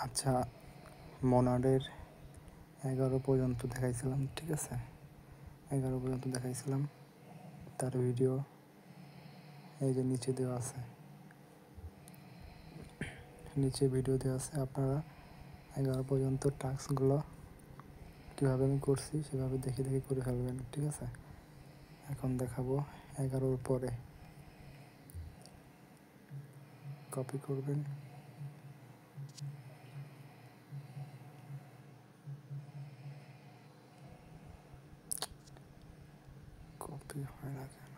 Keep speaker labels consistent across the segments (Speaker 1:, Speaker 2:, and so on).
Speaker 1: আচ্ছা, মনারের 11 পর্যন্ত দেখাইছিলাম, ঠিক আছে? 11 পর্যন্ত দেখাইছিলাম, তার ভিডিও এই যে নিচে দেওয়া আছে, নিচে ভিডিও দেওয়া আছে। আপনারা 11 পর্যন্ত টাস্কগুলো কীভাবে আমি করছি সেভাবে দেখে দেখে করে ফেলবেন, ঠিক আছে? এখন দেখাবো 11-র পরে। কপি করবেন, কপি হয় না কেন?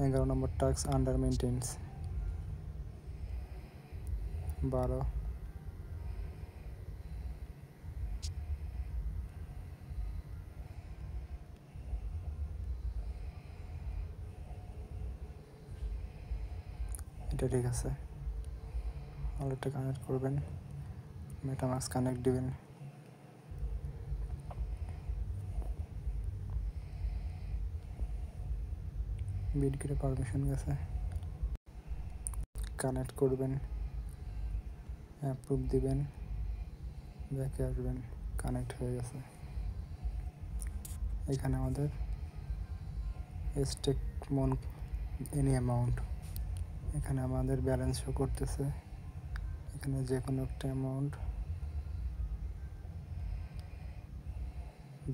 Speaker 1: 11 নম্বর টাস্ক আন্ডার মেনটেন্স 12। এটা ঠিক আছে। ওয়ালেটটা কানেক্ট করবেন, মেটামাস্ক কানেক্ট দিবেন। বিটগেটে পারমিশন গেছে, কানেক্ট করবেন, অ্যাপ্রুভ দিবেন, ব্যাকে আসবেন, কানেক্ট হয়ে গেছে। এখানে আমাদের স্টেক মন এনি অ্যামাউন্ট, এখানে আমাদের ব্যালেন্স শো করতেছে। এখানে যে কোনো একটা অ্যামাউন্ট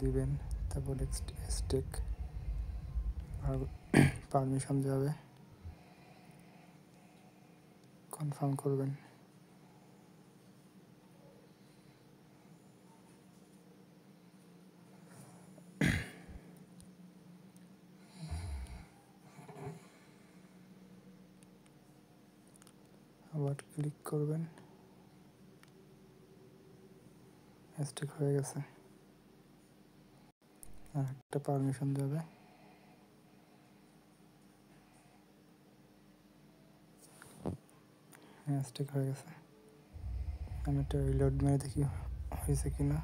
Speaker 1: দিবেন, তারপর স্টেক আর পারমিশন যাবে, কনফার্ম করবেন। আবার ক্লিক করবেন, স্টেক হয়ে গেছে। আর একটা পারমিশন যাবে, হ্যাঁ স্টেক হয়ে গেছে। আমি একটা রিলোড মেরে দেখি হয়েছে কিনা।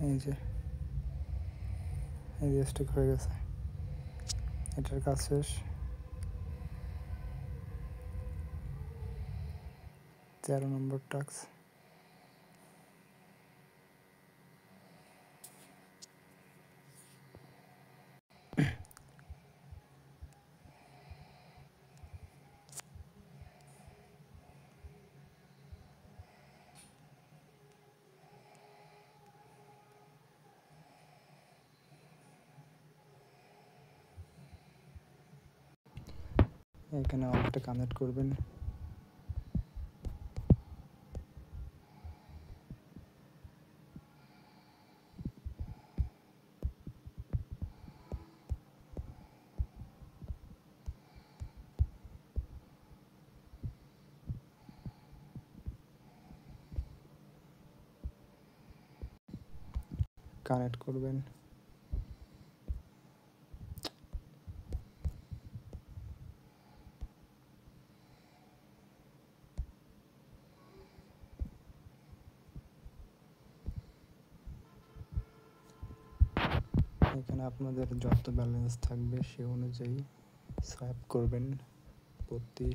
Speaker 1: এই যে স্টেক হয়ে গেছে, এটার কাজ শেষ। 13 নম্বর টাস্ক, এখানে ওয়ালেটটা কানেক্ট করবেন। কানেক্ট করবেন, এখানে আপনাদের যত ব্যালেন্স থাকবে সে অনুযায়ী সোয়াইপ করবেন প্রতি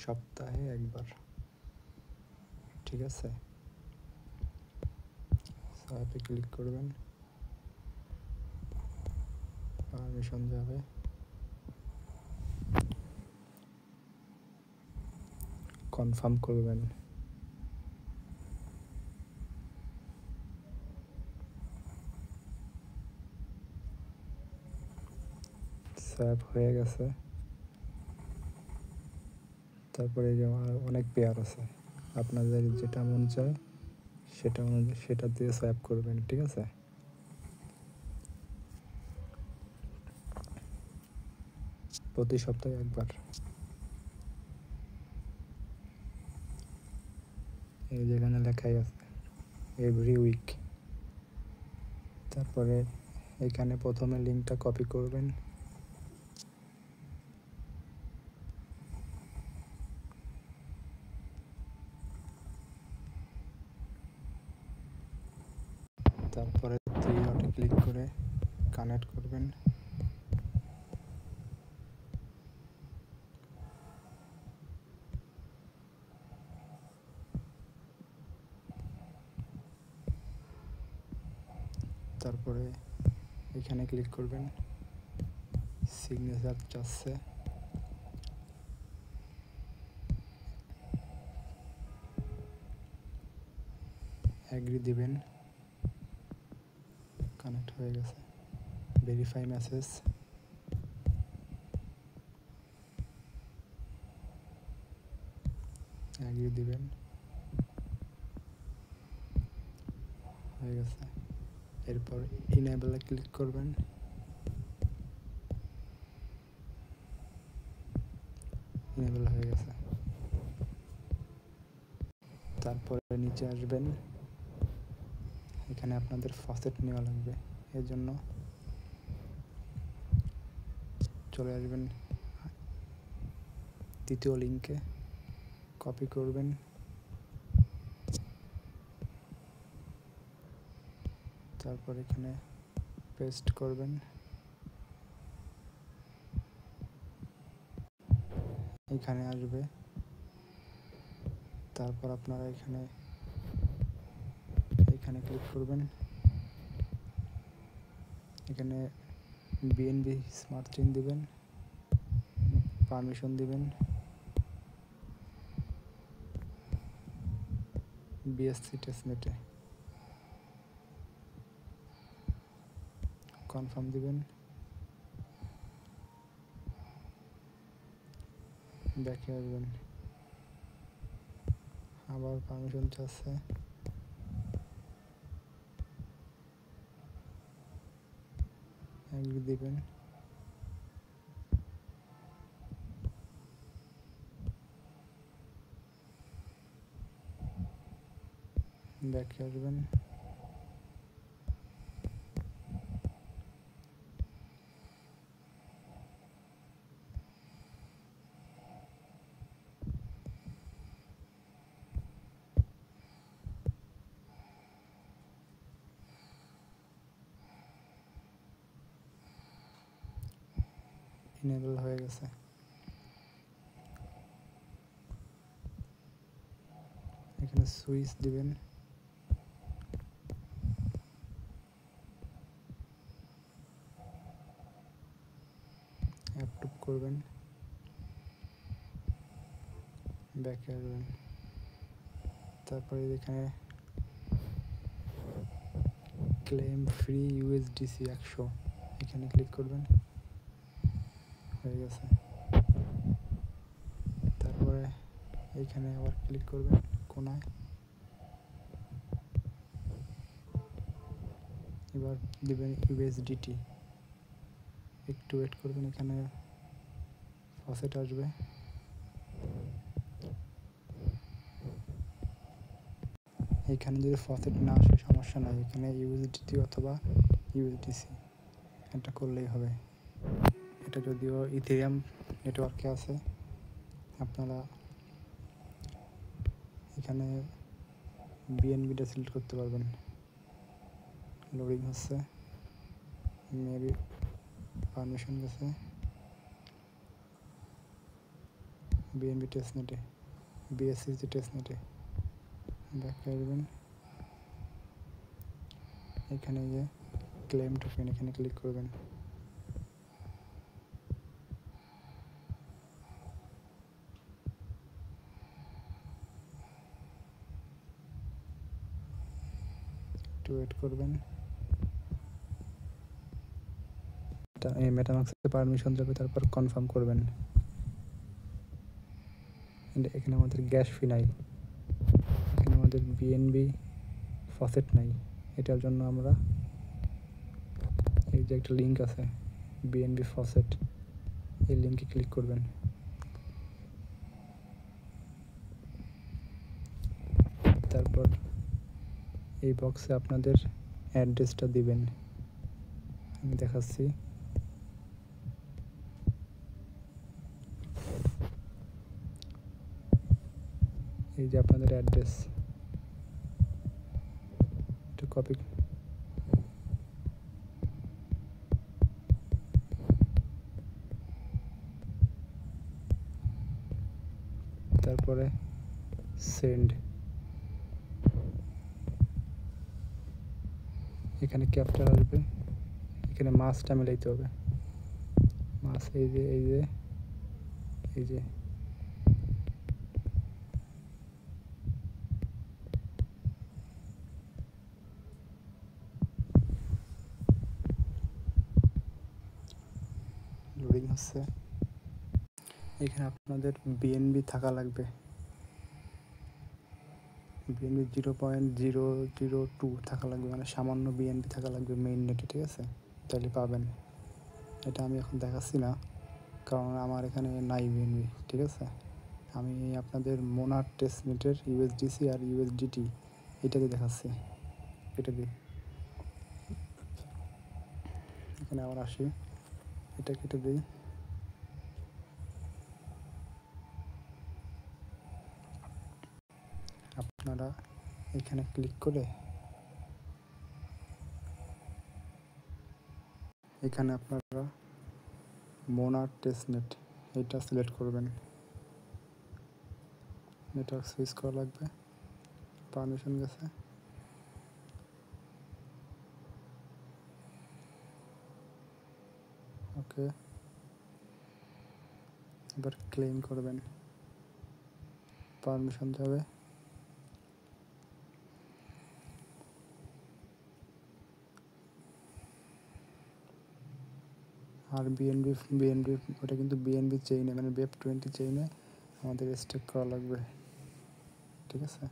Speaker 1: সপ্তাহে একবার, ঠিক আছে? সোয়াইপে ক্লিক করবেন, পারমিশন যাবে, কনফার্ম করবেন। সোয়াইপ হয়ে গেছে। তারপরে যে আমার অনেক পেয়ার আছে, আপনাদের যেটা মন চায় সেটা দিয়ে সোয়াইপ করবেন, ঠিক আছে? প্রতি সপ্তাহে একবার। এই যেখানে লেখাই আছে এভরি উইক। তারপরে এখানে প্রথমে লিঙ্কটা কপি করবেন, তারপরে 3 ডটে ক্লিক করে কানেক্ট করবেন। তারপরে এখানে ক্লিক করবেন, সিগনেচার চাচ্ছে, অ্যাগ্রি দিবেন, কানেক্ট হয়ে গেছে। ভেরিফাই মেসেজ, অ্যাগ্রি দিবেন, হয়ে গেছে। এরপর ইনেবলে ক্লিক করবেন, ইনেবল হয়ে গেছে। তারপরে নিচে আসবেন, এখানে আপনাদের ফসেট নেওয়া লাগবে, এর জন্য চলে আসবেন দ্বিতীয় লিঙ্কে, কপি করবেন, তারপর এখানে পেস্ট করবেন। এখানে আসবে, তারপর আপনারা এখানে ক্লিক করবেন। এখানে বিএনবি স্মার্ট চেইন দিবেন, পারমিশন দিবেন, বিএসসি টেস্টনেটে কনফার্ম দিবেন, ব্যাকে আসবেন, আবার পারমিশন চাচ্ছে, এগ্রি দিবেন, ব্যাকে আসবেন, ইনেবল হয়ে গেছে। এখানে সুইচ দিবেন, অ্যাপ্রুভ করবেন, ব্যাকে আসবেন। তারপরে এখানে ক্লেম ফ্রি ইউএসডিসি 100, এখানে ক্লিক করবেন, হয়ে গেছে। তারপরে এইখানে আবার ক্লিক করবেন কোনায়, এবার দিবেন ইউএসডিটি, একটু ওয়েট করবেন, এখানে ফসেট আসবে। এখানে যদি ফসেট না আসে সমস্যা নাই, এখানে ইউএসডিটি অথবা ইউএসডিসি এটা করলেই হবে। এটা যদিও ইথেরিয়াম নেটওয়ার্কে আছে, আপনারা এখানে বিএনবিটা সিলেক্ট করতে পারবেন। লোডিং হচ্ছে, মেবি পারমিশন গেছে, বিএনবি টেস্টনেটে, বিএসসি টেস্টনেটে ব্যাক করবেন। এখানে গিয়ে ক্লেম টোকেন, এখানে ক্লিক করবেন, একটু ওয়েট করবেন। মেটামাক্সে পারমিশন যাবে, তারপর কনফার্ম করবেন। এখানে আমাদের গ্যাস ফি নাই, এখানে আমাদের বিএনবি ফসেট নাই, এটার জন্য আমরা এই যে একটা লিঙ্ক আছে বিএনবি ফসেট, এই লিঙ্কে ক্লিক করবেন। তারপর এই বক্সে আপনাদের অ্যাড্রেসটা দিবেন, আমি দেখাচ্ছি। এই যে আপনাদের অ্যাড্রেস, এটা কপি তারপরে সেন্ড, এখানে ক্যাপচার আসবে, এখানে মাছটা মিলাইতে হবে। মাছ এই যে এই যে এই যে লোডিং হচ্ছে। এখানে আপনাদের বিএনবি থাকা লাগবে, বিএনবি 0.002 থাকা লাগবে, মানে সামান্য বিএনবি থাকা লাগবে মেইন নেটে, ঠিক আছে? তাহলে পাবেন। এটা আমি এখন দেখাচ্ছি না, কারণ আমার এখানে নাই বিএনবি, ঠিক আছে? আমি আপনাদের মোনার টেস্টনেটের ইউএসডিসি আর ইউএসডিটি এটা দিয়ে দেখাচ্ছি। এটা দিয়ে এখানে আবার আসি, এটা কেটে দিই। আপনারা এখানে ক্লিক করে এখানে আপনারা মোনার টেস্টনেট এটা সিলেক্ট করবেন। নেটওয়ার্ক সুইচ করা লাগবে, পারমিশন গেছে। ওকে, এবার ক্লেম করবেন, পারমিশন যাবে। আর বিএনবি ওটা কিন্তু বিএনবি চেইনে, মানে বেব 20 চেইনে আমাদের স্টেক করা লাগবে, ঠিক আছে?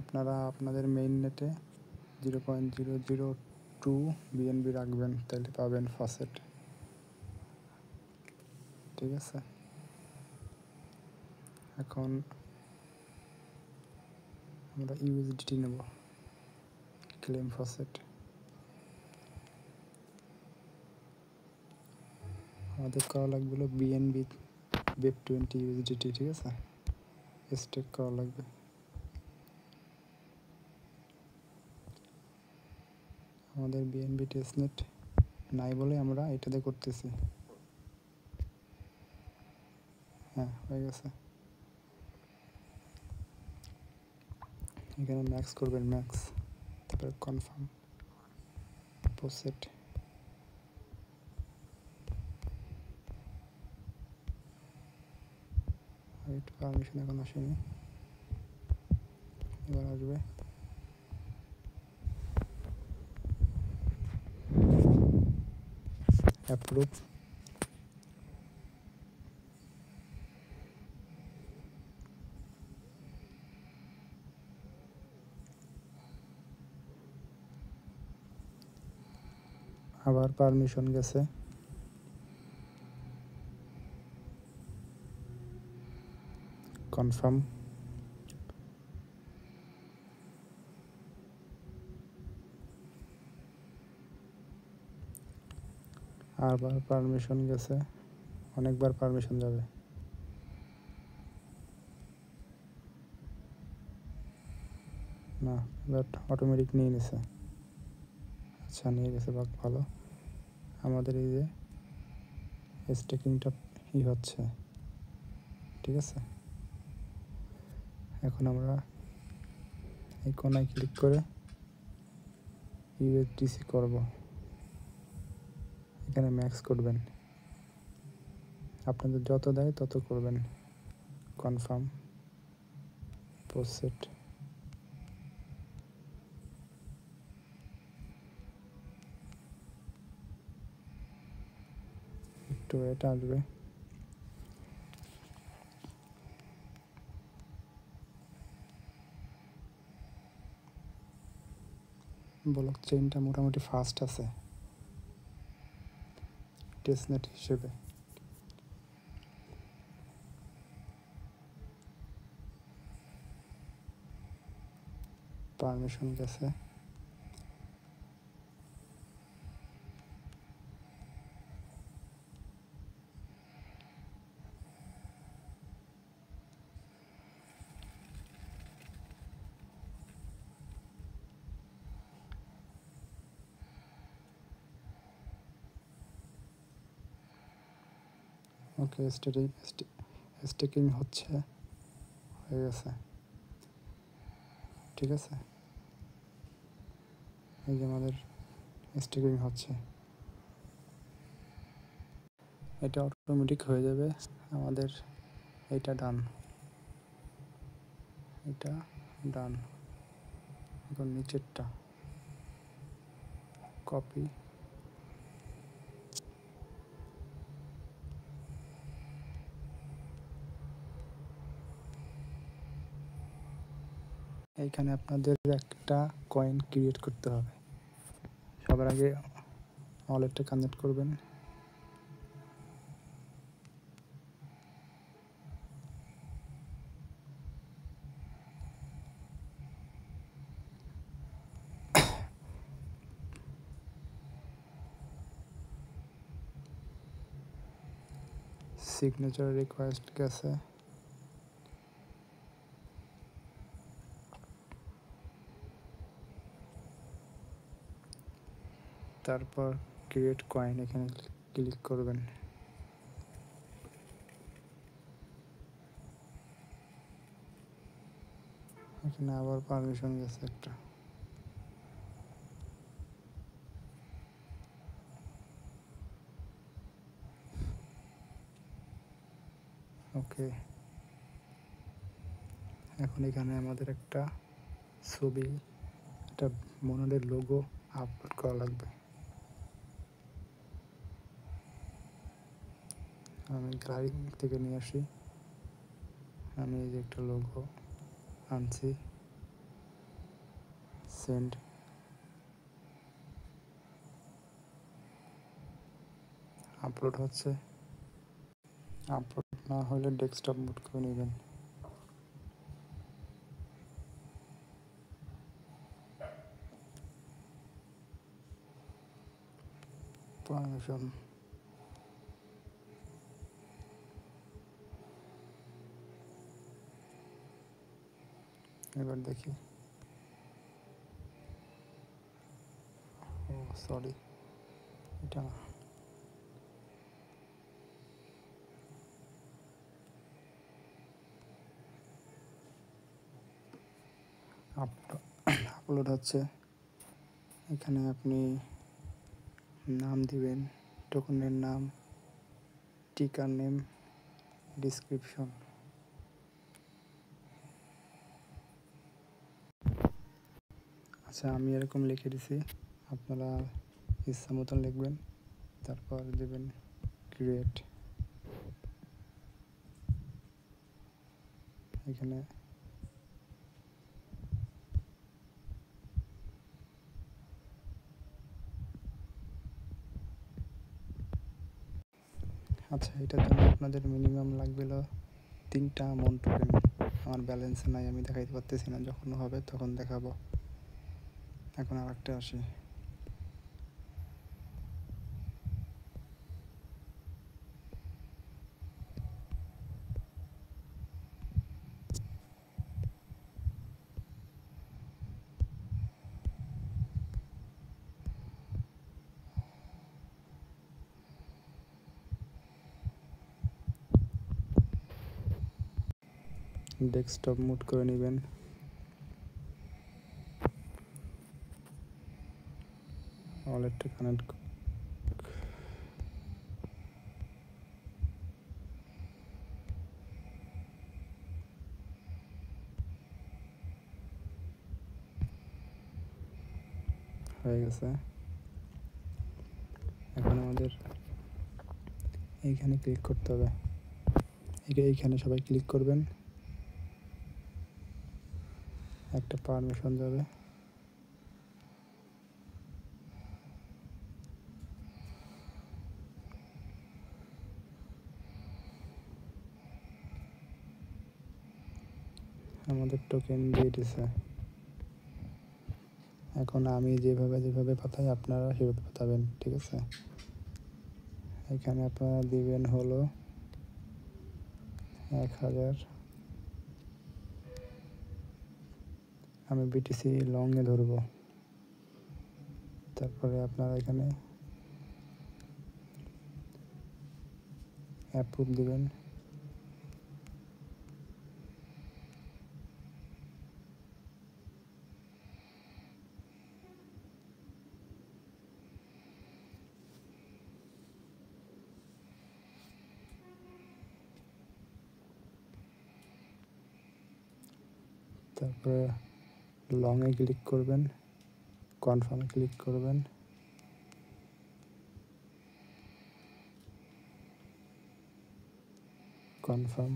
Speaker 1: আপনারা আপনাদের মেইন নেটে 0.002 বিএনবি রাখবেন, তাহলে পাবেন ফসেট, ঠিক আছে? এখন আমরা ইউএসডিটি নেব, ক্লেম ফসেট। আমাদের করা লাগবে হলো বিএনবি বেব 20 ইউএসডিটি, ঠিক আছে? স্টেক করা লাগবে। আমাদের বিএনবি টেস্টনেট নাই বলে আমরা এটাতে করতেছি। হ্যাঁ, হয়ে গেছে। এখানে ম্যাক্স করবেন, ম্যাক্স, তারপরে কনফার্ম, প্রসেট। একটু পারমিশন এখন আসেনি, এবার আসবে। অ্যাপ্রুভ, আবার পারমিশন গেছে, কনফার্ম, আবার পারমিশন গেছে, অনেকবার পারমিশন যাবে। না, বাট অটোমেটিক নিয়ে নিছে। আচ্ছা, নিয়ে গেছে, ভালো। আমাদের এই যে স্টেকিংটা হচ্ছে, ঠিক আছে? এখন আমরা এই কোনায় ক্লিক করে ইউএসডিসি করব, এখানে ম্যাক্স করবেন, আপনাদের যত দেয় তত করবেন। কনফার্ম, প্রসেট, একটু এটা আসবে। ব্লক চেইনটা মোটামুটি ফাস্ট আছে টেস্টনেট হিসেবে। পারমিশন গেছে, ওকে। স্টেকিং হচ্ছে, হয়ে গেছে। ঠিক আছে, এই যে আমাদের স্টেকিং হচ্ছে, এটা অটোমেটিক হয়ে যাবে আমাদের। এটা ডান, এটা ডান। এখন নিচেরটা কপি, এইখানে আপনাদের একটা কয়েন ক্রিয়েট করতে হবে। সবার আগে ওয়ালেটটা কানেক্ট করবেন। সিগনেচার রিকোয়েস্ট গেছে, তারপর ক্রিয়েট কয়েন এখানে ক্লিক করবেন। এখানে আবার পারমিশন গেছে একটা, ওকে। এখন এখানে আমাদের একটা ছবি, একটা মনোডের লোগো আপলোড করা লাগবে। আমি গ্যালারি থেকে নিয়ে আসি, আমি এই যে একটা লোগো আনছি, সেন্ড। আপলোড হচ্ছে, আপলোড না হলে ডেস্কটপ মুড করে নেবেন। পারমিশন, এবার দেখি। ও সরি, এটা না। আপলোড হচ্ছে। এখানে আপনি নাম দিবেন, টোকনের নাম, টিকার নেম, ডিসক্রিপশন। আচ্ছা, আমি এরকম লিখে দিছি, আপনারা ইচ্ছা মতন লিখবেন। তারপর দেবেন ক্রিয়েট। এখানে আচ্ছা, এটার জন্য আপনাদের মিনিমাম লাগবে 3টা মন টোকেন। আমার ব্যালেন্সে নাই, আমি দেখাইতে পারতেছি না, যখন হবে তখন দেখাবো। এখন আর একটা আসি। ডেস্কটপ মুড করে নেবেন। ওয়ালেটটা কানেক্ট, হয়ে গেছে। এখন আমাদের এইখানে ক্লিক করতে হবে। এইখানে সবাই ক্লিক করবেন, একটা পারমিশন যাবে। আমাদের টোকেন দিয়ে দিছে। এখন আমি যেভাবে পাঠাই আপনারা সেভাবে পাঠাবেন, ঠিক আছে। এখানে আপনারা দিবেন হলো 1000। আমি বিটিসি লংয়ে ধরবো। তারপরে আপনারা এখানে অ্যাপ্রুভ দিবেন। তারপরে লংয়ে ক্লিক করবেন, কনফার্মে ক্লিক করবেন, কনফার্ম,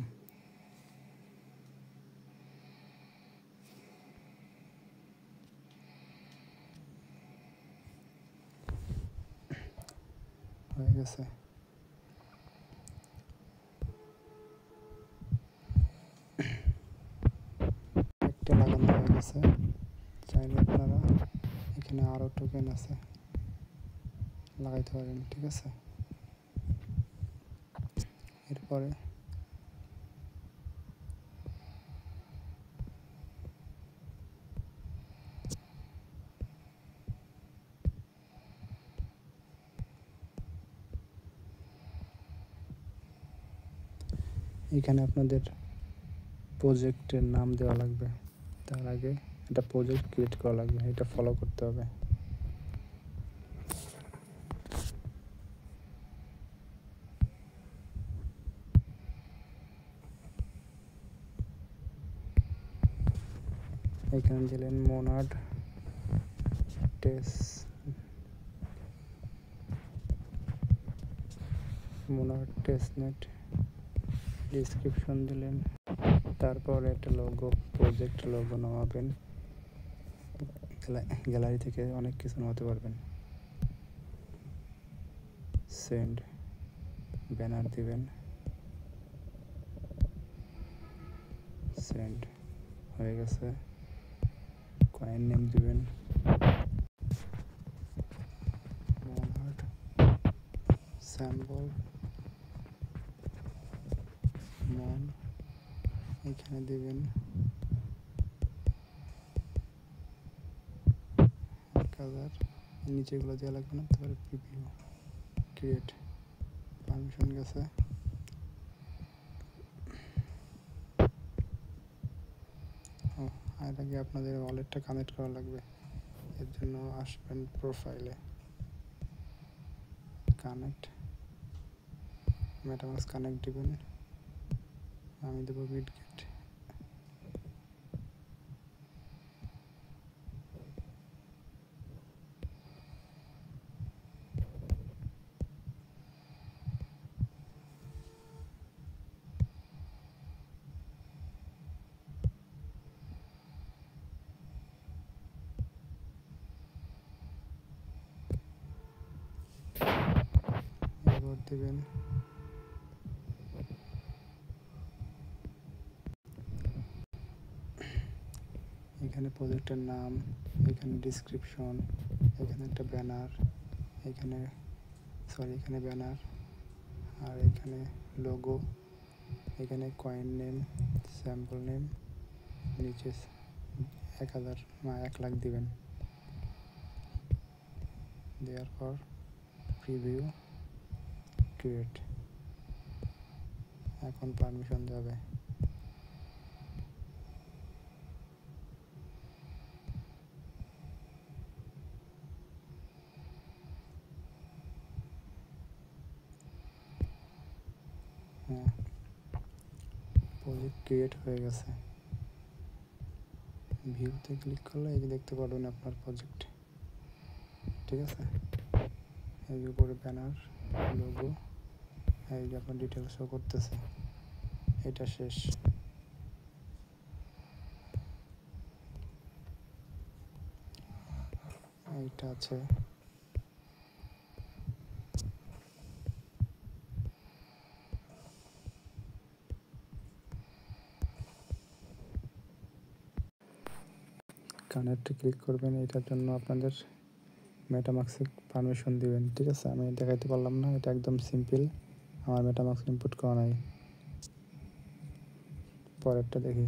Speaker 1: হয়ে গেছে। একটা লাগানো হয়ে গেছে। চাইলে আপনারা এখানে আরও টোকেন আছে, লাগাইতে পারেন, ঠিক আছে। এরপরে এখানে আপনাদের প্রজেক্টের নাম দেওয়া লাগবে। তার আগে একটা প্রজেক্ট ক্রিয়েট করা লাগবে, এটা ফলো করতে হবে। এখানে দিলেন মোনাড টেস্টনেট, ডিসক্রিপশন দিলেন, তারপর একটা লোগো, প্রজেক্ট লোগো নামাবেন। গ্যালারি থেকে অনেক কিছু নামাতে পারবেন। সেন্ড, ব্যানার দিবেন, সেন্ড হয়ে গেছে। কয়েন নেম দিবেন, মোনাড স্যাম্বল মন, এখানে দিবেন 1000। নিচেগুলো দেওয়া লাগবে না। তারপরে প্রিভিউ, ক্রিয়েট, পারমিশন গেছে। আর আগে আপনাদের ওয়ালেটটা কানেক্ট করা লাগবে। এর জন্য আসবেন প্রোফাইলে, কানেক্ট, মেটামাস্ক কানেক্ট দিবেন। আমি দেবো বিটগেট। এবার দেবেন এখানে প্রজেক্টের নাম, এখানে ডিসক্রিপশন, এখানে একটা ব্যানার, এখানে ব্যানার, আর এখানে লোগো, এখানে কয়েন নেম, স্যাম্পল নেম, নিচে 1,000 দিবেন। দেওয়ার পর প্রিভিউ, ক্রিয়েট। এখন পারমিশন যাবে। হ্যাঁ, প্রজেক্ট ক্রিয়েট হয়ে গেছে। ভিউতে ক্লিক করলে এই দেখতে পারবেন আপনার প্রজেক্ট, ঠিক আছে। এই উপরে ব্যানার, লোগো, এই যে আপনার ডিটেলস শো করতেছে। এটা শেষ। এইটা আছে, কানেক্টে ক্লিক করবেন। এটার জন্য আপনাদের মেটামাস্কে পারমিশন দিবেন, ঠিক আছে। আমি দেখাইতে পারলাম না, এটা একদম সিম্পল, আমার মেটামাস্ক ইনপুট করা নাই। পরেরটা দেখি।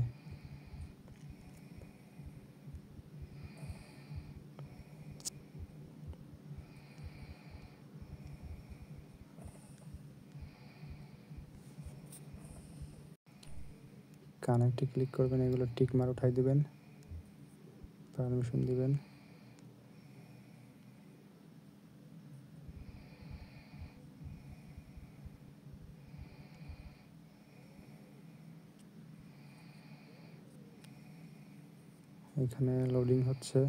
Speaker 1: কানেক্টে ক্লিক করবেন, এগুলো টিক মার উঠাই দিবেন, পারমিশন দিবেন। এখানে লোডিং হচ্ছে,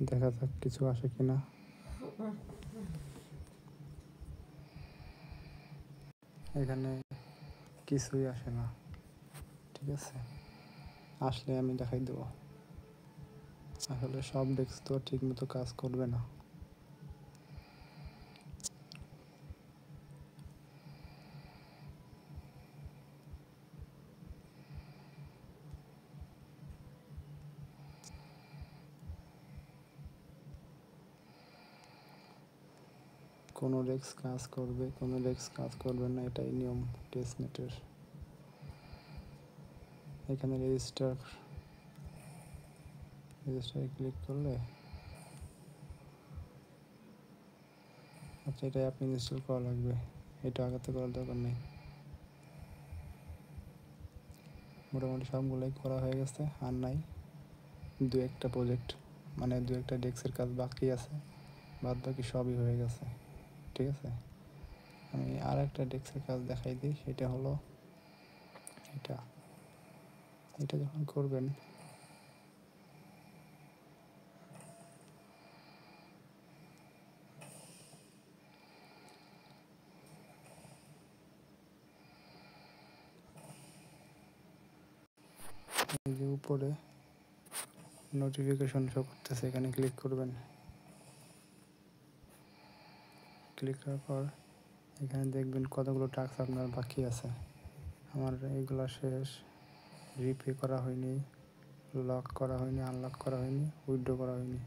Speaker 1: দেখা যাক কিছু আসে কিনা। এখানে কিছুই আসে না, ঠিক আছে। আসলে আমি দেখাই দেবো। আসলে সব ডেস্ক তো ঠিক মতো কাজ করবে না। কোনো ডেস্ক কাজ করবে, কোনো ডেস্ক কাজ করবে না, এটাই নিয়ম টেস্টনেটের। এখানে রেজিস্টারে ক্লিক করলে, আচ্ছা এটা অ্যাপ ইনস্টল করা লাগবে, এটা আগাতে করার দরকার নেই। মোটামুটি সবগুলোই করা হয়ে গেছে, আর নাই দু একটা প্রজেক্ট, মানে দু একটা ডেস্কের কাজ বাকি আছে, বাদ বাকি সবই হয়ে গেছে, ঠিক আছে। আমি আর একটা ডেস্কের কাজ দেখাই দিই, সেটা হলো এটা। এটা যখন করবেন, এই যে উপরে নোটিফিকেশন শো করতেছে, এখানে ক্লিক করবেন। ক্লিক করার পর এখানে দেখবেন কতগুলো টাস্ক আপনার বাকি আছে। আমার এইগুলো শেষ, রিপে করা হয়নি, লক করা হয়নি, আনলক করা হয়নি, উইথড্র করা হয়নি,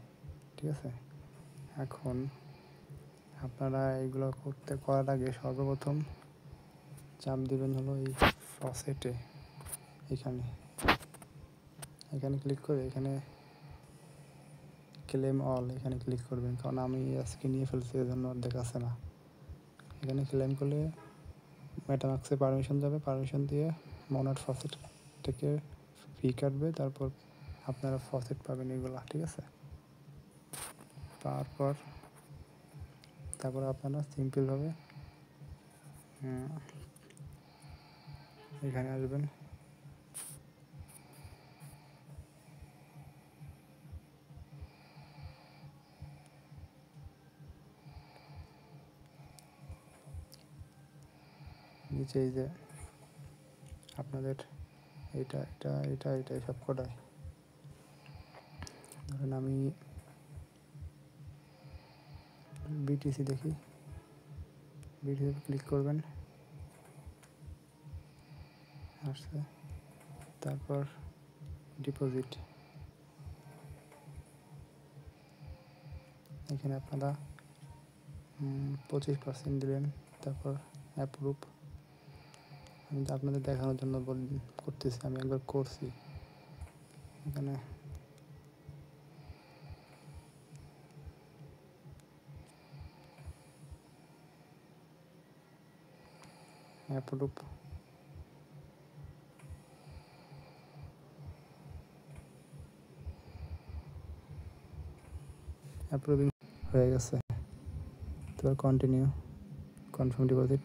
Speaker 1: ঠিক আছে। এখন আপনারা এইগুলো করার আগে সর্বপ্রথম চাপ দিবেন হলো এই ফসেটে, এখানে ক্লিক করে এখানে ক্লেম অল, এখানে ক্লিক করবেন, কারণ আমি আজকে নিয়ে ফেলছি, এজন্য দেখাচ্ছে না। এখানে ক্লেম করলে মেটামাক্সে পারমিশন যাবে, পারমিশন দিয়ে মনার ফসেট থেকে ফি কাটবে, তারপর আপনারা ফসেট পাবেন এগুলা, ঠিক আছে। তারপর আপনারা সিম্পলভাবে এখানে আসবেন, নিচে এই যে আপনাদের এটা সব কটাই, ধরেন আমি বিটিসি দেখি, বিটিসি ক্লিক করবেন, আসছে। তারপর ডিপোজিট, এখানে আপনারা 25% দিলেন, তারপর অ্যাপ্রুভ। আমি তো আপনাদের দেখানোর জন্য করতেছি, আমি একবার করছি। এখানে অ্যাপ্রুভ, অ্যাপ্রুভিং হয়ে গেছে। তারপর কন্টিনিউ, কনফার্ম ডিপোজিট,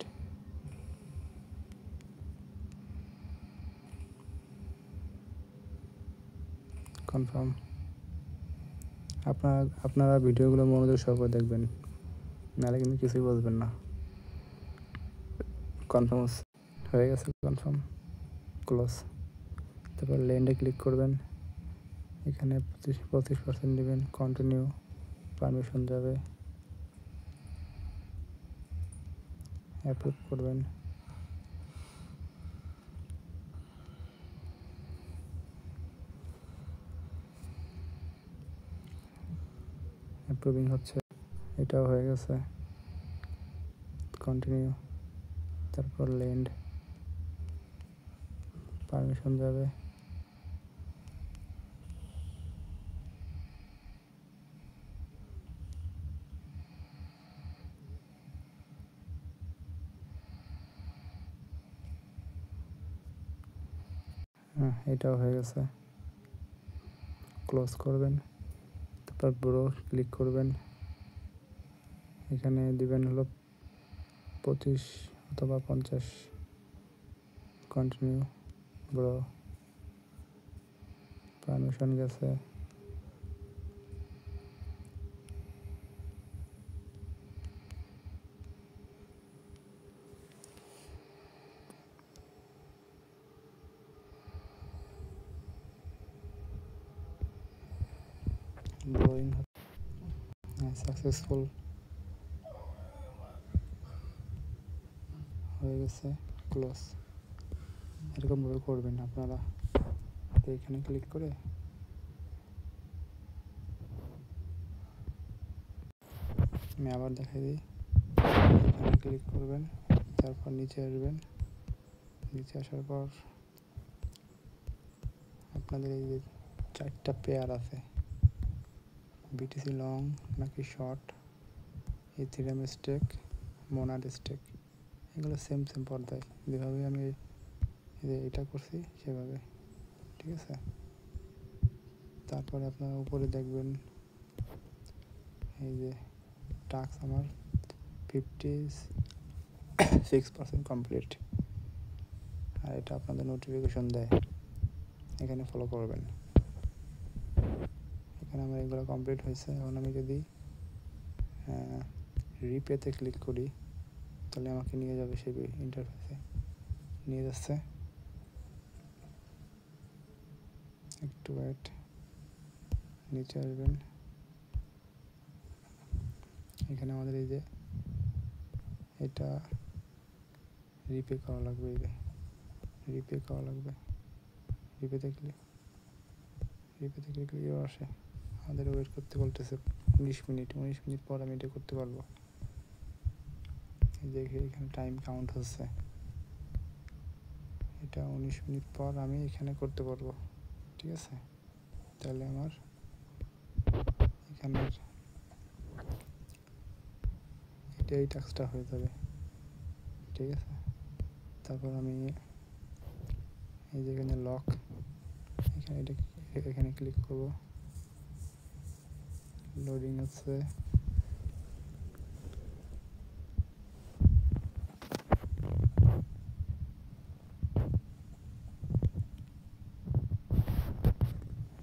Speaker 1: কনফার্ম। আপনারা ভিডিওগুলো মনোযোগ সহকারে দেখবেন, নাহলে কিন্তু কিছুই বুঝবেন না। কনফার্ম হয়ে গেছে, কনফার্ম, ক্লোজ। তারপর ল্যান্ডে ক্লিক করবেন, এখানে 25% নেবেন, কন্টিনিউ, পারমিশন যাবে, অ্যাপ্রুভ করবেন। অ্যাপ্রুভিং হচ্ছে, এটাও হয়ে গেছে, কন্টিনিউ। তারপর ল্যান্ড, পারমিশন যাবে, এটাও হয়ে গেছে, ক্লোজ করবেন। তারপর ব্রো ক্লিক করবেন, এখানে দিবেন হলো 25 অথবা 50, কন্টিনিউ, ব্রো, পারমিশন গেছে। ব্লোয়িং সাকসেসফুল হয়ে গেছে, ক্লোজ। এরকমভাবে করবেন আপনারা। তো এখানে ক্লিক করে আমি আবার দেখাই দিই। এখানে ক্লিক করবেন, তারপর নিচে আসবেন। নিচে আসার পর আপনাদের এই যে 4টা পেয়ার আছে, বিটিসি লং নাকি শর্ট, ইথেরিয়াম স্টেক, মোনাড স্টেক, এগুলো সেম পর্দায় যেভাবে আমি এটা করছি সেভাবে, ঠিক আছে। তারপরে আপনারা উপরে দেখবেন এই যে টাস্ক আমার 56% কমপ্লিট, আর এটা আপনাদের নোটিফিকেশন দেয়, এখানে ফলো করবেন। এখানে আমার এগুলো কমপ্লিট হয়েছে। এখন আমি যদি রিপেতে ক্লিক করি তাহলে আমাকে নিয়ে যাবে সেই ইন্টারফেসে, নিয়ে যাচ্ছে। একটু ওয়েট, নিচে আসবেন। এখানে আমাদের এই যে এটা রিপে করা লাগবে, এই যে রিপে করা লাগবে। রিপেতে ক্লিক আসে, আমাদের ওয়েট করতে বলতেছে 19 মিনিট পর আমি এটা করতে পারবো। এই যে এখানে টাইম কাউন্ট হচ্ছে, এটা 19 মিনিট পর আমি এখানে করতে পারবো, ঠিক আছে। তাহলে আমার এখানের এই টাস্কটা হয়ে যাবে, ঠিক আছে। তারপর আমি এই যে এখানে লক, এখানে ক্লিক করব। লোডিং হচ্ছে,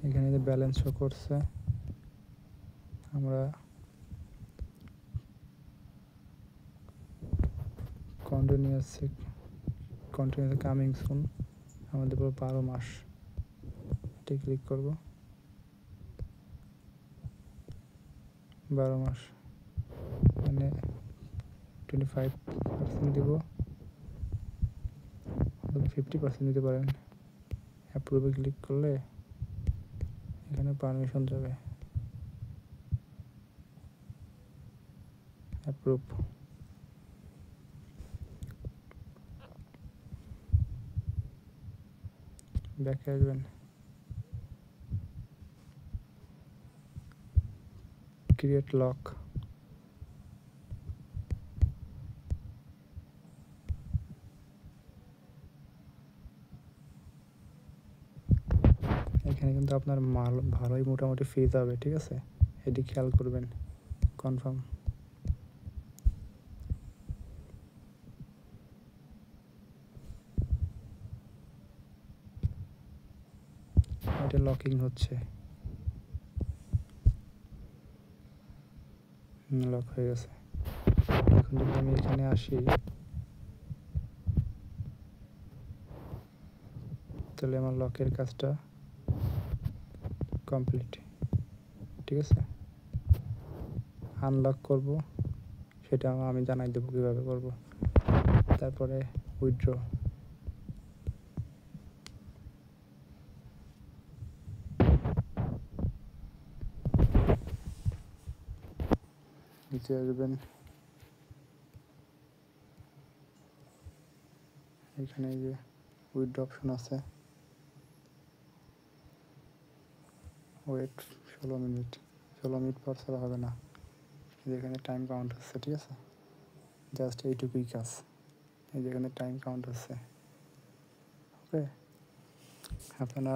Speaker 1: এখানে যে ব্যালেন্স শো করছে, আমরা কন্টিনিউয়াস কামিং সুন, আমাদের পুরো 12 মাস, এটা ক্লিক করব। 12 মাস মানে 25% দিব, 50% দিতে পারেন। অ্যাপ্রুভে ক্লিক করলে এখানে পারমিশন যাবে, অ্যাপ্রুভ। ব্যাকে আসবেন, ক্রিয়েট লক, এখানে কিন্তু আপনার ভালোই মোটামুটি ফি যাবে, ঠিক আছে। এটি খেয়াল করবেন। কনফার্ম, এটা লকিং হচ্ছে, লক হয়ে গেছে। এখন যদি আমি এখানে আসি তাহলে আমার লকের কাজটা কমপ্লিট, ঠিক আছে। আনলক করব, সেটা আমি জানাই দেবো কীভাবে করব। তারপরে উইথড্র, নিচে আসবেন। এখানে এই যে উইথড্র অপশন আছে, ওয়েট 16 মিনিট পর ছাড়া হবে না। যেখানে টাইম কাউন্ট হচ্ছে, ঠিক আছে। জাস্ট এইটুকুই কাজ, এই যেখানে টাইম কাউন্ট হচ্ছে, ওকে। আপনারা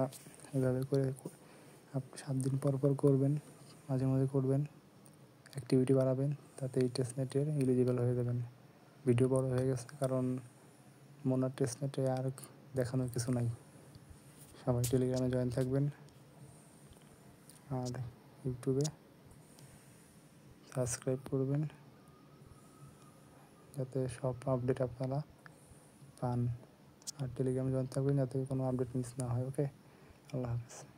Speaker 1: এভাবে করে 7 দিন পর করবেন, মাঝে মাঝে করবেন, অ্যাক্টিভিটি বাড়াবেন, তাতে এই টেস্টনেটের এলিজিবল হয়ে যাবেন। ভিডিও বড় হয়ে গেছে কারণ মোনার টেস্টনেটে আর দেখানোর কিছু নাই। সবাই টেলিগ্রামে জয়েন থাকবেন। আর ইউটিউবে সাবস্ক্রাইব করবেন যাতে সব আপডেট আপনারা পান। আর টেলিগ্রামে জয়েন থাকবেন যাতে কোনো আপডেট মিস না হয়। ওকে, আল্লাহ হাফেজ।